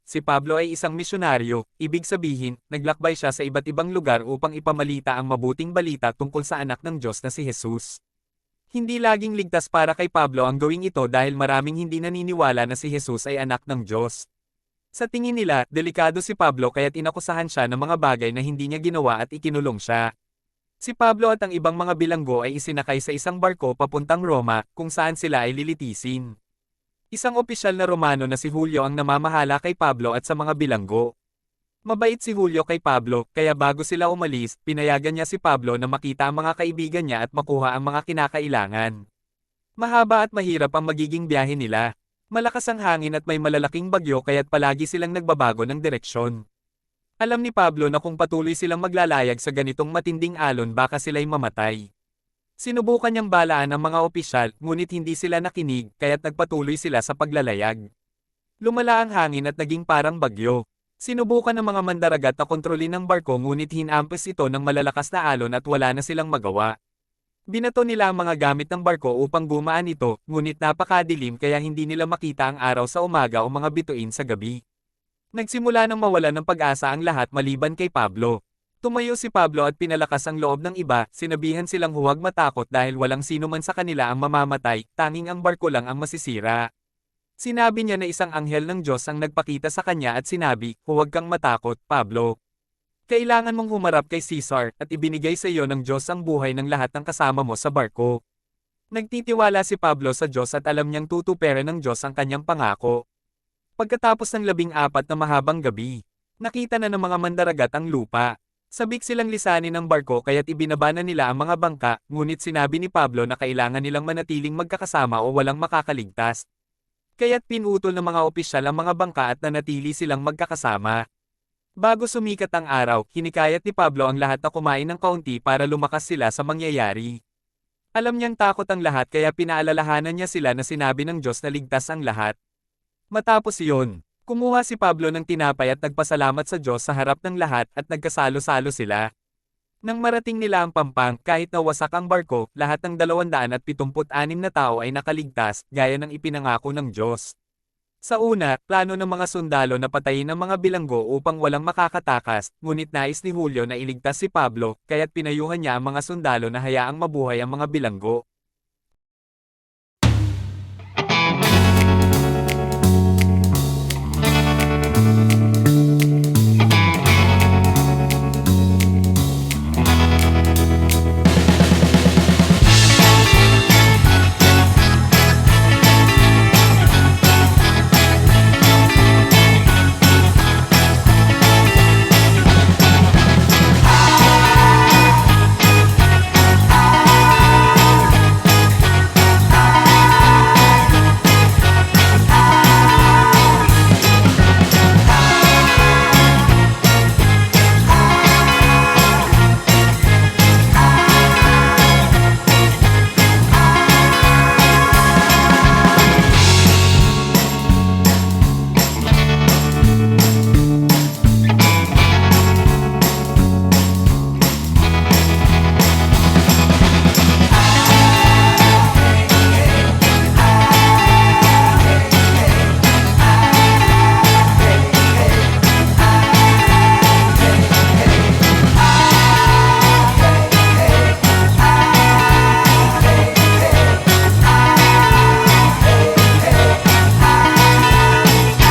Si Pablo ay isang misyonaryo, ibig sabihin, naglakbay siya sa iba't ibang lugar upang ipamalita ang mabuting balita tungkol sa anak ng Diyos na si Jesus. Hindi laging ligtas para kay Pablo ang gawing ito dahil maraming hindi naniniwala na si Jesus ay anak ng Diyos. Sa tingin nila, delikado si Pablo kaya't inakusahan siya ng mga bagay na hindi niya ginawa at ikinulong siya. Si Pablo at ang ibang mga bilanggo ay isinakay sa isang barko papuntang Roma, kung saan sila ay lilitisin. Isang opisyal na Romano na si Julio ang namamahala kay Pablo at sa mga bilanggo. Mabait si Julio kay Pablo, kaya bago sila umalis, pinayagan niya si Pablo na makita ang mga kaibigan niya at makuha ang mga kinakailangan. Mahaba at mahirap ang magiging biyahe nila. Malakas ang hangin at may malalaking bagyo kaya't palagi silang nagbabago ng direksyon. Alam ni Pablo na kung patuloy silang maglalayag sa ganitong matinding alon baka sila'y mamatay. Sinubukan niyang balaan ang mga opisyal, ngunit hindi sila nakinig, kaya't nagpatuloy sila sa paglalayag. Lumala ang hangin at naging parang bagyo. Sinubukan ng mga mandaragat na kontrolin ang barko ngunit hinampas ito ng malalakas na alon at wala na silang magawa. Binato nila ang mga gamit ng barko upang gumaan ito, ngunit napakadilim kaya hindi nila makita ang araw sa umaga o mga bituin sa gabi. Nagsimula nang mawalan ng pag-asa ang lahat maliban kay Pablo. Tumayo si Pablo at pinalakas ang loob ng iba, sinabihan silang huwag matakot dahil walang sino man sa kanila ang mamamatay, tanging ang barko lang ang masisira. Sinabi niya na isang anghel ng Diyos ang nagpakita sa kanya at sinabi, huwag kang matakot, Pablo. Kailangan mong humarap kay Caesar at ibinigay sa iyo ng Diyos ang buhay ng lahat ng kasama mo sa barko. Nagtitiwala si Pablo sa Diyos at alam niyang tutuparin ng Diyos ang kanyang pangako. Pagkatapos ng 14 na mahabang gabi, nakita na ng mga mandaragat ang lupa. Sabik silang lisanin ng barko kaya't ibinaba na nila ang mga bangka, ngunit sinabi ni Pablo na kailangan nilang manatiling magkakasama o walang makakaligtas. Kaya't pinutol ng mga opisyal ang mga bangka at nanatili silang magkakasama. Bago sumikat ang araw, hinikayat ni Pablo ang lahat na kumain ng kaunti para lumakas sila sa mangyayari. Alam niyang takot ang lahat kaya pinaalalahanan niya sila na sinabi ng Diyos na ligtas ang lahat. Matapos iyon, kumuha si Pablo ng tinapay at nagpasalamat sa Diyos sa harap ng lahat at nagkasalo-salo sila. Nang marating nila ang Pampang, kahit na wasak ang barko, lahat ng 276 na tao ay nakaligtas, gaya ng ipinangako ng Diyos. Sa una, plano ng mga sundalo na patayin ang mga bilanggo upang walang makakatakas, ngunit nais ni Julio na iligtas si Pablo, kaya't pinayuhan niya ang mga sundalo na hayaang mabuhay ang mga bilanggo.